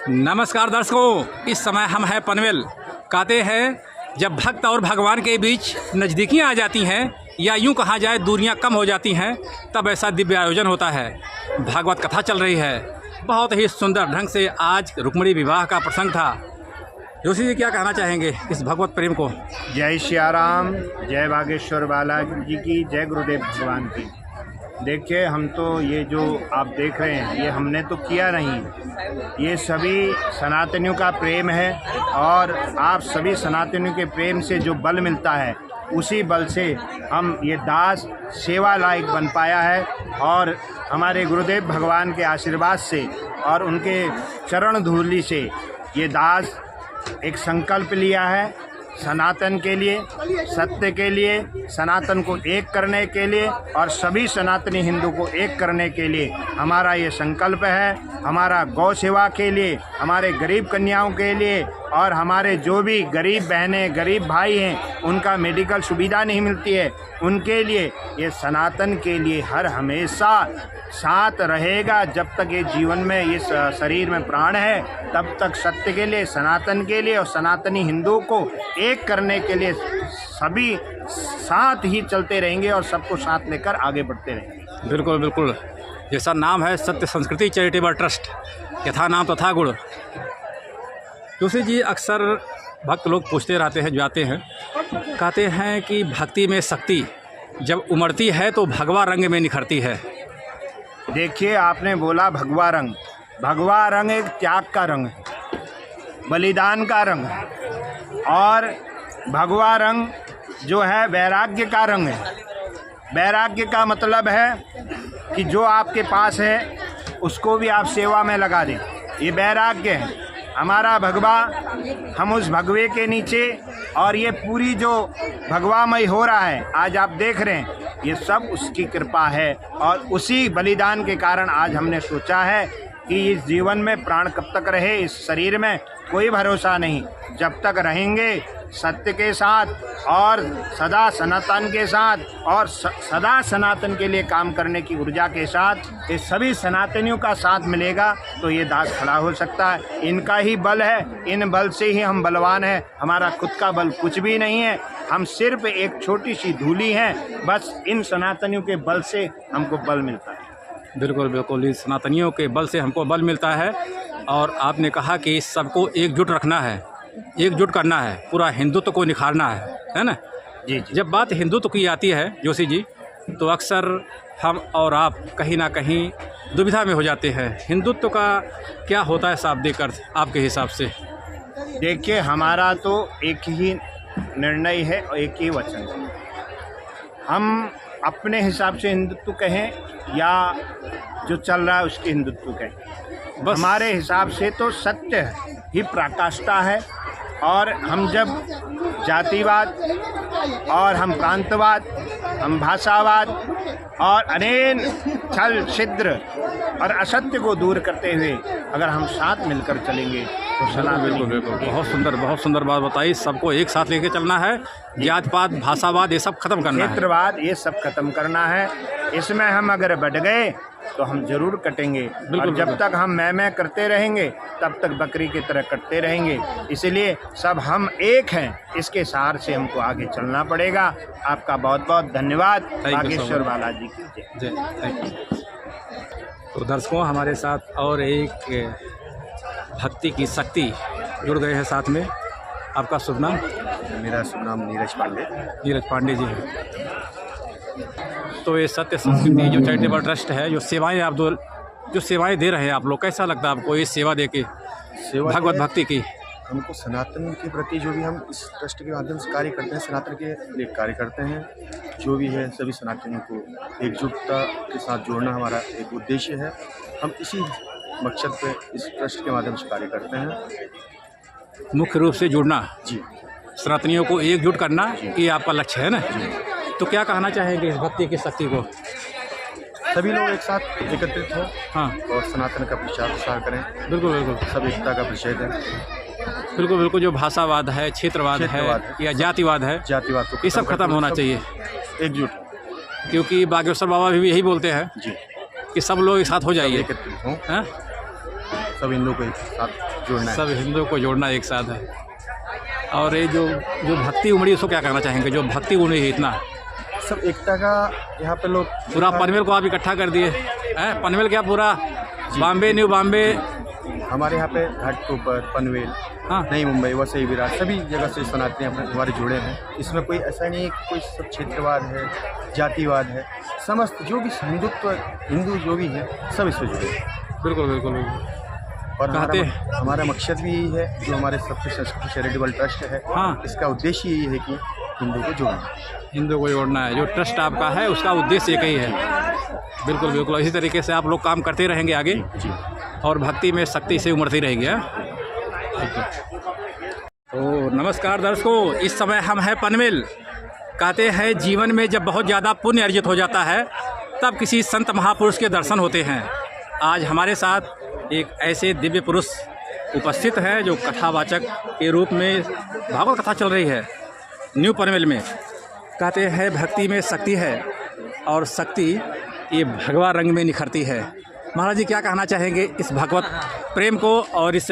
नमस्कार दर्शकों, इस समय हम हैं पनवेल। कहते हैं जब भक्त और भगवान के बीच नज़दीकियाँ आ जाती हैं या यूँ कहा जाए दूरियाँ कम हो जाती हैं, तब ऐसा दिव्य आयोजन होता है। भागवत कथा चल रही है। बहुत ही सुंदर ढंग से आज रुक्मिणी विवाह का प्रसंग था। जोशी जी, क्या कहना चाहेंगे इस भगवत प्रेम को? जय सिया राम, जय बागेश्वर बालाजी की, जय गुरुदेव भगवान की। देखिए, हम तो ये जो आप देख रहे हैं ये हमने तो किया नहीं, ये सभी सनातनियों का प्रेम है। और आप सभी सनातनियों के प्रेम से जो बल मिलता है उसी बल से हम ये दास सेवा लायक बन पाया है। और हमारे गुरुदेव भगवान के आशीर्वाद से और उनके चरण धूलि से ये दास एक संकल्प लिया है सनातन के लिए, सत्य के लिए, सनातन को एक करने के लिए और सभी सनातनी हिंदू को एक करने के लिए हमारा ये संकल्प है। हमारा गौ सेवा के लिए, हमारे गरीब कन्याओं के लिए और हमारे जो भी गरीब बहनें, गरीब भाई हैं, उनका मेडिकल सुविधा नहीं मिलती है, उनके लिए ये सनातन के लिए हर हमेशा साथ रहेगा। जब तक ये जीवन में, ये शरीर में प्राण है, तब तक सत्य के लिए, सनातन के लिए और सनातनी हिंदू को एक करने के लिए सभी साथ ही चलते रहेंगे और सबको साथ लेकर आगे बढ़ते रहेंगे। बिल्कुल बिल्कुल। जैसा नाम है सत्य संस्कृति चैरिटेबल ट्रस्ट, यथा नाम तथा गुण। जोशी जी, अक्सर भक्त लोग पूछते रहते हैं, जाते हैं, कहते हैं कि भक्ति में शक्ति जब उमड़ती है तो भगवा रंग में निखरती है। देखिए, आपने बोला भगवा रंग। भगवा रंग एक त्याग का रंग है, बलिदान का रंग है। और भगवा रंग जो है वैराग्य का रंग है। वैराग्य का मतलब है कि जो आपके पास है उसको भी आप सेवा में लगा दें, ये वैराग्य है। हमारा भगवा, हम उस भगवे के नीचे, और ये पूरी जो भगवामय हो रहा है आज आप देख रहे हैं, ये सब उसकी कृपा है। और उसी बलिदान के कारण आज हमने सोचा है कि इस जीवन में प्राण कब तक रहे, इस शरीर में कोई भरोसा नहीं। जब तक रहेंगे सत्य के साथ और सदा सनातन के साथ और सदा सनातन के लिए काम करने की ऊर्जा के साथ ये सभी सनातनियों का साथ मिलेगा तो ये दास खड़ा हो सकता है। इनका ही बल है, इन बल से ही हम बलवान हैं। हमारा खुद का बल कुछ भी नहीं है, हम सिर्फ एक छोटी सी धूली हैं। बस इन सनातनियों के बल से हमको बल मिलता है। बिल्कुल बिल्कुल, इस सनातनियों के बल से हमको बल मिलता है। और आपने कहा कि सबको एकजुट रखना है, एकजुट करना है, पूरा हिंदुत्व को निखारना है ना? जी जी। जब बात हिंदुत्व की आती है जोशी जी, तो अक्सर हम और आप कहीं ना कहीं दुविधा में हो जाते हैं। हिंदुत्व का क्या होता है शाब्दिक अर्थ आपके हिसाब से? देखिए, हमारा तो एक ही निर्णय है और एक ही वचन है। हम अपने हिसाब से हिंदुत्व कहें या जो चल रहा है उसके हिंदुत्व कहें, हमारे हिसाब से तो सत्य ही पराकाष्ठा है। और हम जब जातिवाद और हम प्रांतवाद, हम भाषावाद और अनेक छल छिद्र और असत्य को दूर करते हुए अगर हम साथ मिलकर चलेंगे तो बिल्कुल बिल्कुल, बहुत सुंदर बात बताई। सबको एक साथ लेके चलना है, जात पात भाषावाद ये सब खत्म करना है, क्षेत्रवाद ये सब खत्म करना है। इसमें हम अगर बढ़ गए तो हम जरूर कटेंगे। और जब तक हम मैं करते रहेंगे तब तक बकरी की तरह कटते रहेंगे। इसलिए सब हम एक हैं, इसके सहारे से हमको आगे चलना पड़ेगा। आपका बहुत बहुत धन्यवाद। बागेश्वर बालाजी की जय। Thank you. तो दर्शकों, हमारे साथ और एक भक्ति की शक्ति जुड़ गए हैं साथ में। आपका शुभ नाम? मेरा शुभ नाम नीरज पांडे। नीरज पांडे जी हैं। तो ये सत्य संस्कृति जो चैरिटेबल ट्रस्ट है, जो सेवाएं आप जो सेवाएं दे रहे हैं आप लोग, कैसा लगता है आपको ये सेवा दे के, भगवत भक्ति की? हमको सनातन के प्रति जो भी हम इस ट्रस्ट के माध्यम से कार्य करते हैं, सनातन के लिए कार्य करते हैं, जो भी है सभी सनातनियों को एकजुटता के साथ जोड़ना हमारा एक उद्देश्य है। हम इसी मकसद पे इस ट्रस्ट के माध्यम से कार्य करते हैं। मुख्य रूप से जुड़ना जी, सनातनियों को एकजुट करना, ये आपका लक्ष्य है ना? तो क्या कहना चाहेंगे इस भक्ति की शक्ति को? सभी लोग एक साथ एकत्रित हो, हाँ, और सनातन का प्रचार प्रसार करें। बिल्कुल बिल्कुल, सब एकता का विषय है। बिल्कुल बिल्कुल। जो भाषावाद है, क्षेत्रवाद है या जातिवाद है, जातिवाद को ये सब खत्म होना चाहिए, एकजुट। क्योंकि बागेश्वर बाबा भी यही बोलते हैं जी कि सब लोग एक साथ हो जाइए, एकत्रित हों, सब हिंदुओं को एक साथ जोड़ना है। सब हिंदुओं को जोड़ना एक साथ है। और ये जो जो भक्ति उमड़ी उसको क्या कहना चाहेंगे, जो भक्ति उमड़ी है इतना सब एकता का यहाँ पे लोग पूरा पनवेल को आप इकट्ठा कर दिए हैं। पनवेल क्या पूरा बॉम्बे, न्यू बॉम्बे, हमारे यहाँ पे घाट के ऊपर पनवेल, हाँ नई मुंबई, वसई, विराट सभी जगह से सनातनी अपने हमारे जुड़े हैं। इसमें कोई ऐसा नहीं है कि कोई सब क्षेत्रवाद है, जातिवाद है, समस्त जो भी हिंदुत्व हिंदू जो भी है सब इससे जुड़े हैं। बिल्कुल बिल्कुल बिल्कुल। और कहते हमारा मकसद भी यही है, जो हमारे सबके संस्कृति चैरिटेबल ट्रस्ट है, हाँ। इसका उद्देश्य यही है कि हिंदू को जोड़ना, हिंदू को जोड़ना है। जो ट्रस्ट आपका है उसका उद्देश्य एक ही है। बिल्कुल बिल्कुल, इसी तरीके से आप लोग काम करते रहेंगे आगे जी। और भक्ति में शक्ति से उमड़ती रहेगी। तो नमस्कार दर्शकों, इस समय हम हैं पनवेल। कहते हैं जीवन में जब बहुत ज़्यादा पुण्य अर्जित हो जाता है तब किसी संत महापुरुष के दर्शन होते हैं। आज हमारे साथ एक ऐसे दिव्य पुरुष उपस्थित हैं जो कथावाचक के रूप में भागवत कथा चल रही है न्यू पनवेल में। कहते हैं भक्ति में शक्ति है और शक्ति ये भगवा रंग में निखरती है। महाराज जी क्या कहना चाहेंगे इस भगवत प्रेम को और इस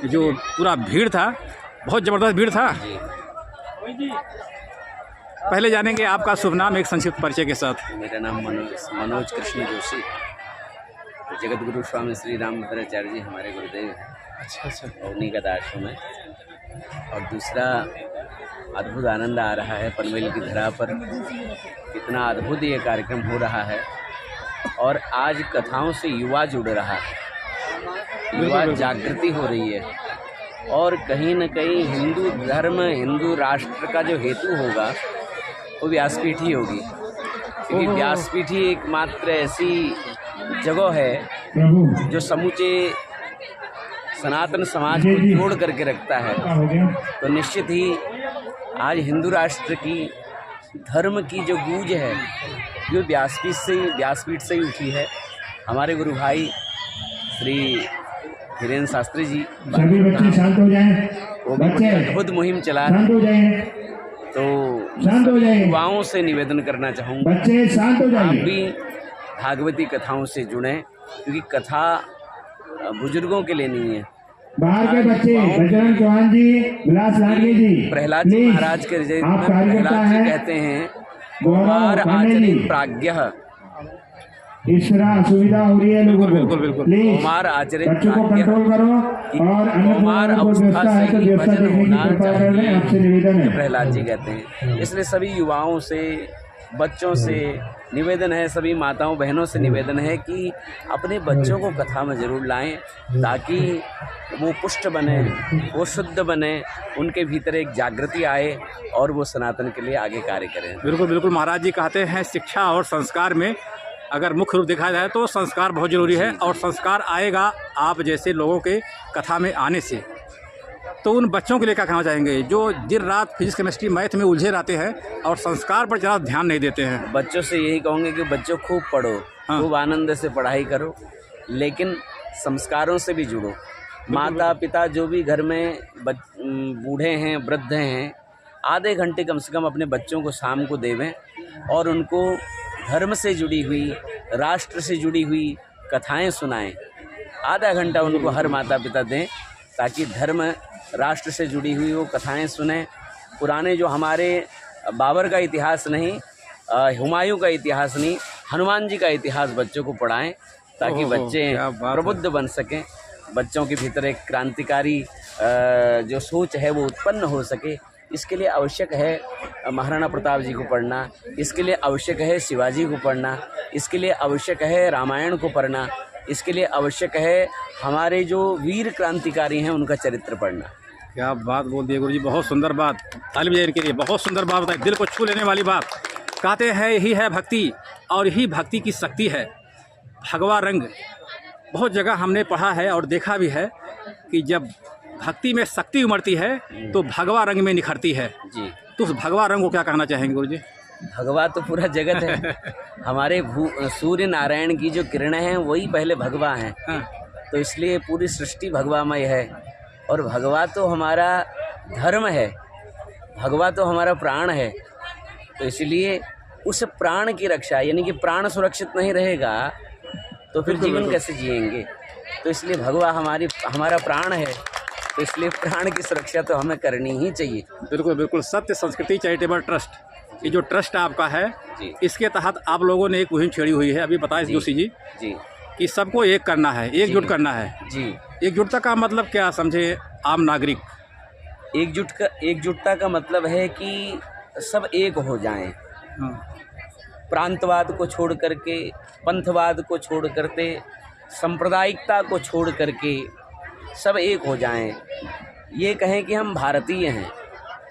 जो पूरा भीड़ था, बहुत ज़बरदस्त भीड़ था। पहले जानेंगे आपका शुभ नाम एक संक्षिप्त परिचय के साथ। मेरा नाम मनोज कृष्ण जोशी। जगत गुरु स्वामी श्री रामभद्राचार्य जी हमारे गुरुदेव हैं। अच्छा। और उन्हीं का आश्रम है। और दूसरा अद्भुत आनंद आ रहा है पनवेल की धरा पर, कितना अद्भुत ये कार्यक्रम हो रहा है। और आज कथाओं से युवा जुड़ रहा है, युवा जागृति हो रही है। और कहीं न कहीं हिंदू धर्म, हिंदू राष्ट्र का जो हेतु होगा वो व्यासपीठ ही होगी, क्योंकि व्यासपीठ ही एकमात्र ऐसी जगह है जो समूचे सनातन समाज को जोड़ करके रखता है। तो निश्चित ही आज हिंदू राष्ट्र की धर्म की जो गूंज है जो व्यासपीठ से ही उठी है। हमारे गुरु भाई श्री धीरेन्द्र शास्त्री जी सभी बच्चे शांत हो जाएं। वो भी अद्भुत मुहिम चला रहे शांत हो जाएं। तो शांत हो जाएं। युवाओं से निवेदन करना चाहूँगा, बच्चे शांत हो आप जाइए। भी भागवती कथाओं से जुड़ें, क्योंकि कथा बुजुर्गों के लिए नहीं है। बाहर के बच्चे बजरंग चौहान जी, विलास लाडली जी, प्रहलाद जी प्लीज, महाराज के जय आप में कार्यकर्ता प्रहलाद जी हैं। कहते हैं गौरव कुमार पांडे जी। आचरित प्राज्ञः, इस तरह असुविधा हो रही है लोगों को। बिल्कुल, बिल्कुल। प्लीज कुमार आचरित बच्चों को प्राज्ञः कंट्रोल करो और अन्य कुमार लोगों को अवस्था व्यवस्था है से तो ही व्यवस्था भजन देखने की होना कृपा कर लें, आपसे निवेदन चाहिए, है। प्रहलाद जी कहते हैं। इसलिए सभी युवाओं से, बच्चों से निवेदन है, सभी माताओं बहनों से निवेदन है कि अपने बच्चों को कथा में ज़रूर लाएं, ताकि वो पुष्ट बने, वो शुद्ध बने, उनके भीतर एक जागृति आए और वो सनातन के लिए आगे कार्य करें। बिल्कुल बिल्कुल। महाराज जी कहते हैं शिक्षा और संस्कार में अगर मुख्य रूप देखा जाए तो संस्कार बहुत ज़रूरी है, और संस्कार आएगा आप जैसे लोगों के कथा में आने से। तो उन बच्चों के लिए क्या कहना चाहेंगे जो दिन रात फिजिक्स, केमिस्ट्री, मैथ में उलझे रहते हैं और संस्कार पर ज़्यादा ध्यान नहीं देते हैं? बच्चों से यही कहूँगे कि बच्चों खूब पढ़ो, हाँ। खूब आनंद से पढ़ाई करो, लेकिन संस्कारों से भी जुड़ो। माता पिता जो भी घर में बूढ़े हैं, वृद्ध हैं, आधे घंटे कम से कम अपने बच्चों को शाम को देवें और उनको धर्म से जुड़ी हुई, राष्ट्र से जुड़ी हुई कथाएं सुनाएं। आधा घंटा उनको हर माता पिता दें, ताकि धर्म, राष्ट्र से जुड़ी हुई वो कथाएं सुनें। पुराने जो हमारे बाबर का इतिहास नहीं, हुमायूं का इतिहास नहीं, हनुमान जी का इतिहास बच्चों को पढ़ाएं, ताकि बच्चे क्या बात है। प्रबुद्ध बन सकें, बच्चों के भीतर एक क्रांतिकारी जो सोच है वो उत्पन्न हो सके। इसके लिए आवश्यक है महाराणा प्रताप जी को पढ़ना, इसके लिए आवश्यक है शिवाजी को पढ़ना, इसके लिए आवश्यक है रामायण को पढ़ना, इसके लिए आवश्यक है हमारे जो वीर क्रांतिकारी हैं उनका चरित्र पढ़ना। क्या बात बोल दी गुरु जी, बहुत सुंदर बात। ताली बजाइए इनके लिए, बहुत सुंदर बात बताई, दिल को छू लेने वाली बात। कहते हैं यही है भक्ति और यही भक्ति की शक्ति है। भगवा रंग बहुत जगह हमने पढ़ा है और देखा भी है कि जब भक्ति में शक्ति उमड़ती है तो भगवा रंग में निखरती है। जी, तो उस भगवा रंग को क्या कहना चाहेंगे गुरु जी? भगवा तो पूरा जगत है। हमारे सूर्य नारायण की जो किरणें हैं वही पहले भगवा हैं। हाँ। तो इसलिए पूरी सृष्टि भगवामय है, और भगवा तो हमारा धर्म है, भगवा तो हमारा प्राण है। तो इसलिए उस प्राण की रक्षा, यानी कि प्राण सुरक्षित नहीं रहेगा तो फिर जीवन कैसे जिएंगे। तो इसलिए भगवा हमारा प्राण है, तो इसलिए प्राण की सुरक्षा तो हमें करनी ही चाहिए। बिल्कुल बिल्कुल। सत्य संस्कृति चैरिटेबल ट्रस्ट, ये जो ट्रस्ट आपका है, जी इसके तहत आप लोगों ने एक मुहिम छेड़ी हुई है, अभी बताएं जोशी जी, जी कि सबको एक करना है, एकजुट करना है। जी। एकजुटता का मतलब क्या समझे आम नागरिक? एकजुटता का मतलब है कि सब एक हो जाएं, हाँ, प्रांतवाद को छोड़ करके, पंथवाद को छोड़ करके, सांप्रदायिकता को छोड़ करके सब एक हो जाएं। ये कहें कि हम भारतीय हैं,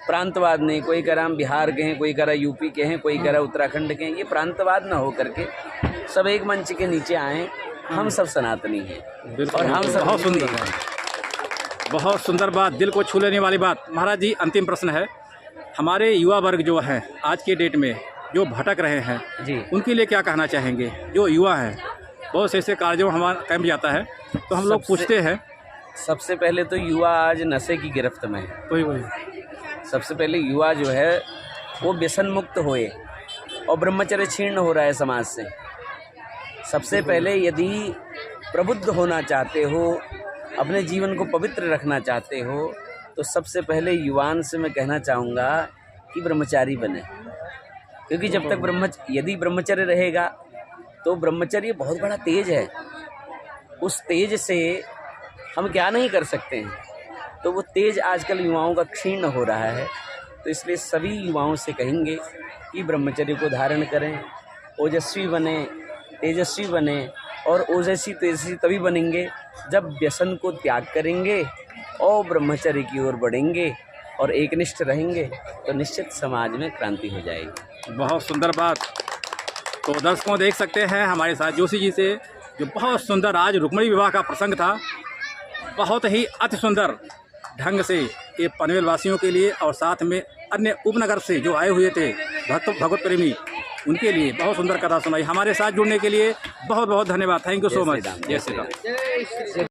प्रांतवाद नहीं, कोई कह रहा हम बिहार के हैं, कोई कह रहा यूपी के हैं, कोई कह रहा उत्तराखंड के हैं, ये प्रांतवाद ना हो करके सब एक मंच के नीचे आएँ। हम सब सनातनी हैं और हम सब बहुत सुंदर है, बहुत सुंदर बात, दिल को छू लेने वाली बात। महाराज जी, अंतिम प्रश्न है, हमारे युवा वर्ग जो हैं आज के डेट में जो भटक रहे हैं जी, उनके लिए क्या कहना चाहेंगे? जो युवा हैं, बहुत से ऐसे कार्यों में हमारा कैंप जाता है तो हम लोग पूछते हैं। सबसे पहले तो युवा आज नशे की गिरफ्त में है। वही सबसे पहले युवा जो है वो व्यसन मुक्त होए, और ब्रह्मचर्य छीर्ण हो रहा है समाज से। सबसे पहले यदि प्रबुद्ध होना चाहते हो, अपने जीवन को पवित्र रखना चाहते हो, तो सबसे पहले युवान से मैं कहना चाहूँगा कि ब्रह्मचारी बने, क्योंकि जब तक यदि ब्रह्मचर्य रहेगा तो ब्रह्मचर्य बहुत बड़ा तेज है, उस तेज से हम क्या नहीं कर सकते हैं, तो वो तेज आजकल युवाओं का क्षीण हो रहा है। तो इसलिए सभी युवाओं से कहेंगे कि ब्रह्मचर्य को धारण करें, ओजस्वी बने, तेजस्वी बने, और ओजस्वी तेजस्वी तभी बनेंगे जब व्यसन को त्याग करेंगे और ब्रह्मचर्य की ओर बढ़ेंगे और एकनिष्ठ रहेंगे, तो निश्चित समाज में क्रांति हो जाएगी। बहुत सुंदर बात। तो दर्शकों देख सकते हैं हमारे साथ जोशी जी से, जो बहुत सुंदर आज रुक्मिणी विवाह का प्रसंग था, बहुत ही अति सुंदर ढंग से ये पनवेल वासियों के लिए और साथ में अन्य उपनगर से जो आए हुए थे भगवत प्रेमी, उनके लिए बहुत सुंदर कथा सुनाई। हमारे साथ जुड़ने के लिए बहुत बहुत धन्यवाद। Thank you so much. जय श्री राम।